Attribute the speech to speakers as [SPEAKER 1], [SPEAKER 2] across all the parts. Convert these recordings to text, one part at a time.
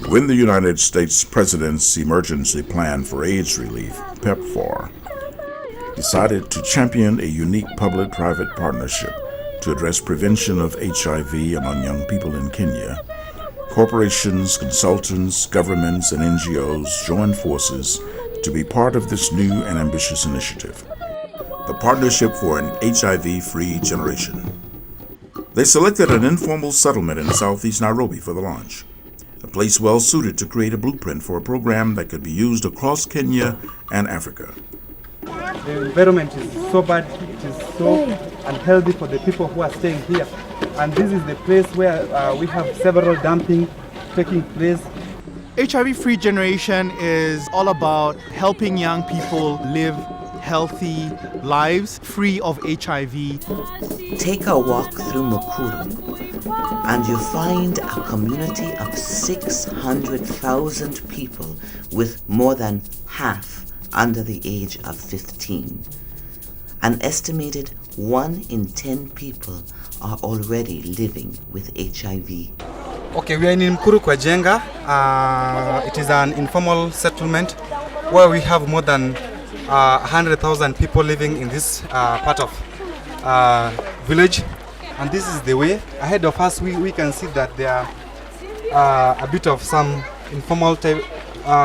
[SPEAKER 1] When the United States President's Emergency Plan for AIDS Relief, PEPFAR, decided to champion a unique public-private partnership to address prevention of HIV among young people in Kenya, corporations, consultants, governments, and NGOs joined forces to be part of this new and ambitious initiative, the Partnership for an HIV-Free Generation. They selected an informal settlement in southeast Nairobi for the launch, a place well suited to create a blueprint for a program that could be used across Kenya and Africa.
[SPEAKER 2] The environment is so bad, it is so unhealthy for the people who are staying here. And this is the place where we have several dumping taking place.
[SPEAKER 3] HIV-Free Generation is all about helping young people live healthy lives free of HIV.
[SPEAKER 4] Take a walk through Mukuru and you'll find a community of 600,000 people with more than half under the age of 15. An estimated 1 in 10 people are already living with HIV.
[SPEAKER 2] Okay, we are in Mukuru kwa Jenga. It is an informal settlement where we have more than 100,000 people living in this part of village. And this is the way. Ahead of us, we can see that there are a bit of some informal type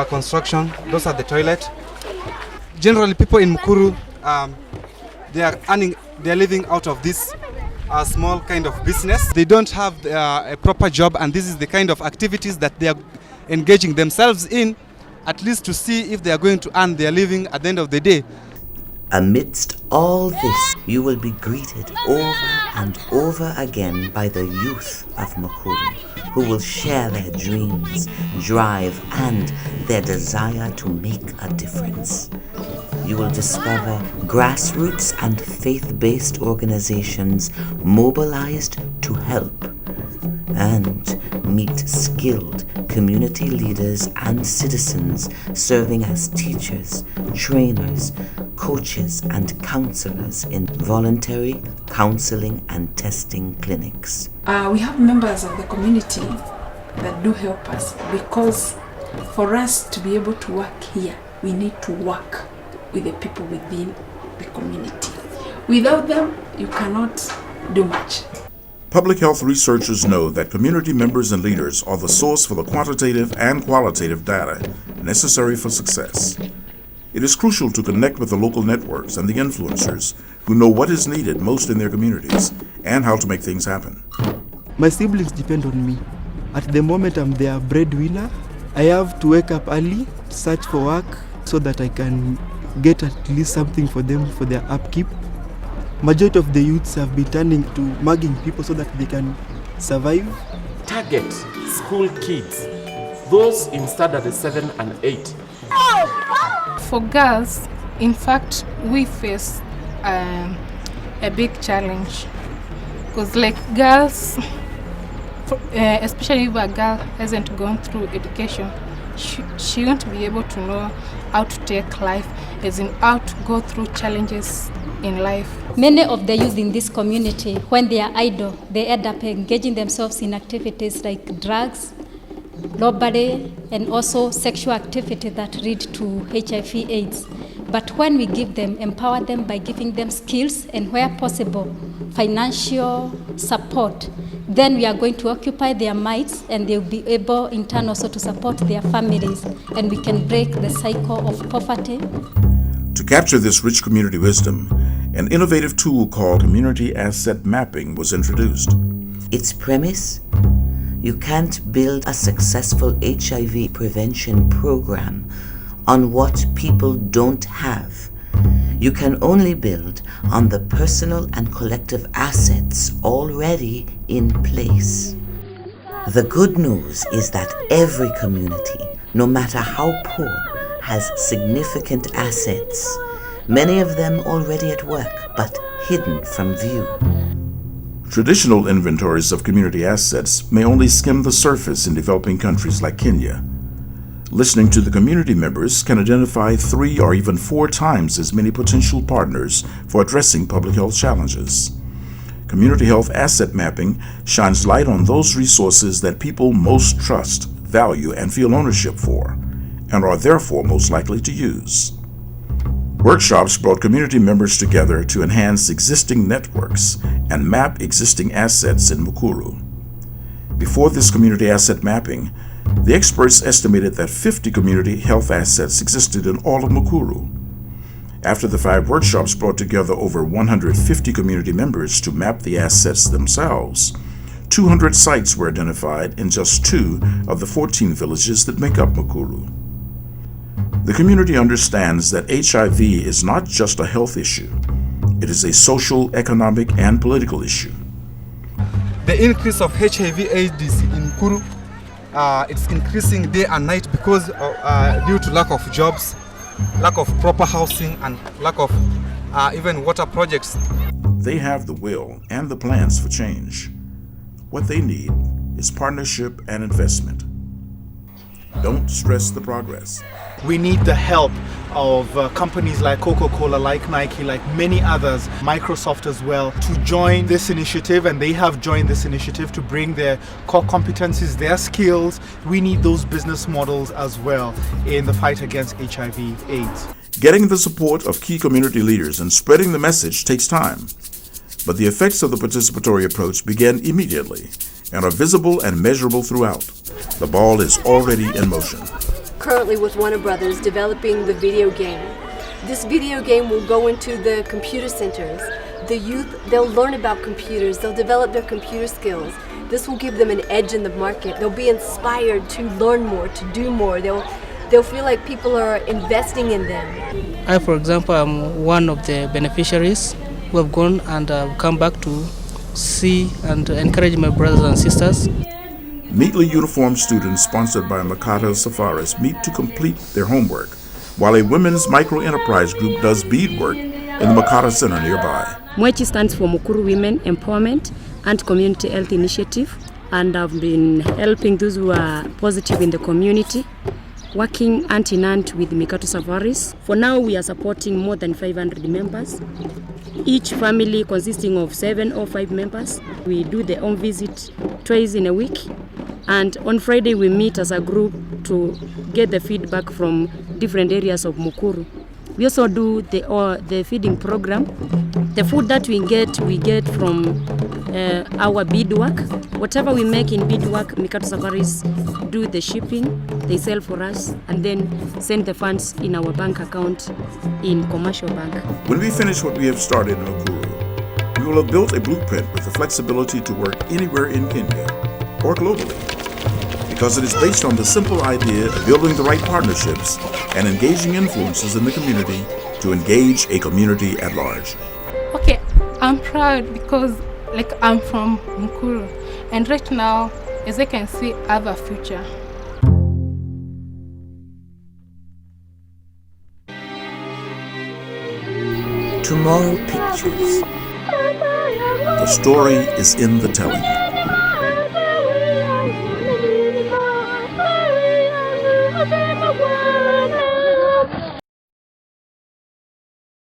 [SPEAKER 2] construction. Those are the toilet. Generally, people in Mukuru, they are living out of this small kind of business. They don't have a proper job, and this is the kind of activities that they are engaging themselves in, at least to see if they are going to earn their living at the end of the day.
[SPEAKER 4] Amidst all this, you will be greeted over and over again by the youth of Mukuru, who will share their dreams, drive, and their desire to make a difference. You will discover grassroots and faith-based organizations mobilized to help, and meet skilled community leaders and citizens serving as teachers, trainers, coaches, and counselors in voluntary counseling and testing clinics.
[SPEAKER 5] We have members of the community that do help us, because for us to be able to work here, we need to work with the people within the community. Without them, you cannot do much.
[SPEAKER 1] Public health researchers know that community members and leaders are the source for the quantitative and qualitative data necessary for success. It is crucial to connect with the local networks and the influencers who know what is needed most in their communities and how to make things happen.
[SPEAKER 6] My siblings depend on me. At the moment, I'm their breadwinner. I have to wake up early, search for work so that I can get at least something for them for their upkeep. Majority of the youths have been turning to mugging people so that they can survive.
[SPEAKER 7] Target school kids, those in standard 7 and 8.
[SPEAKER 8] For girls, in fact, we face a big challenge, because like girls, especially if a girl hasn't gone through education, she won't be able to know how to take life, as in how to go through challenges in life.
[SPEAKER 9] Many of the youth in this community, when they are idle, they end up engaging themselves in activities like drugs, robbery, and also sexual activity that lead to HIV/AIDS. But when we empower them by giving them skills and, where possible, financial support, then we are going to occupy their minds, and they'll be able in turn also to support their families, and we can break the cycle of poverty.
[SPEAKER 1] To capture this rich community wisdom, an innovative tool called Community Asset Mapping was introduced.
[SPEAKER 4] Its premise? You can't build a successful HIV prevention program on what people don't have. You can only build on the personal and collective assets already in place. The good news is that every community, no matter how poor, has significant assets, many of them already at work but hidden from view.
[SPEAKER 1] Traditional inventories of community assets may only skim the surface in developing countries like Kenya. Listening to the community members can identify 3 or even 4 times as many potential partners for addressing public health challenges. Community health asset mapping shines light on those resources that people most trust, value, and feel ownership for, and are therefore most likely to use. Workshops brought community members together to enhance existing networks and map existing assets in Mukuru. Before this community asset mapping, the experts estimated that 50 community health assets existed in all of Mukuru. After the 5 workshops brought together over 150 community members to map the assets themselves, 200 sites were identified in just 2 of the 14 villages that make up Mukuru. The community understands that HIV is not just a health issue. It is a social, economic, and political issue.
[SPEAKER 2] The increase of HIV/AIDS in Mukuru, it's increasing day and night because due to lack of jobs, lack of proper housing, and lack of even water projects.
[SPEAKER 1] They have the will and the plans for change. What they need is partnership and investment. Don't stress the progress.
[SPEAKER 3] We need the help of companies like Coca-Cola, like Nike, like many others, Microsoft as well, to join this initiative, and they have joined this initiative to bring their core competencies, their skills. We need those business models as well in the fight against HIV/AIDS.
[SPEAKER 1] Getting the support of key community leaders and spreading the message takes time. But the effects of the participatory approach began immediately and are visible and measurable throughout. The ball is already in motion.
[SPEAKER 10] Currently with Warner Brothers developing the video game. This video game will go into the computer centers. The youth, they'll learn about computers, they'll develop their computer skills. This will give them an edge in the market. They'll be inspired to learn more, to do more. They'll feel like people are investing in them.
[SPEAKER 11] I, for example, am one of the beneficiaries who have gone and come back to see and encourage my brothers and sisters.
[SPEAKER 1] Neatly uniformed students sponsored by Makata Safaris meet to complete their homework, while a women's micro-enterprise group does beadwork in the Makata Center nearby.
[SPEAKER 12] Mwechi stands for Mukuru Women Empowerment and Community Health Initiative, and I've been helping those who are positive in the community, working hand in hand with Mikato Safaris. For now, we are supporting more than 500 members, each family consisting of 7 or 5 members. We do the home visit twice in a week, and on Friday we meet as a group to get the feedback from different areas of Mukuru. We also do the feeding program. The food that we get from our beadwork. Whatever we make in beadwork, Mikato Safaris do the shipping, they sell for us, and then send the funds in our bank account in Commercial Bank.
[SPEAKER 1] When we finish what we have started in Mukuru, we will have built a blueprint with the flexibility to work anywhere in Kenya or globally, because it is based on the simple idea of building the right partnerships and engaging influences in the community to engage a community at large.
[SPEAKER 8] Okay, I'm proud because I'm from Mukuru, and right now, as I can see, I have a future.
[SPEAKER 4] Tomorrow Pictures.
[SPEAKER 1] The story is in the telling.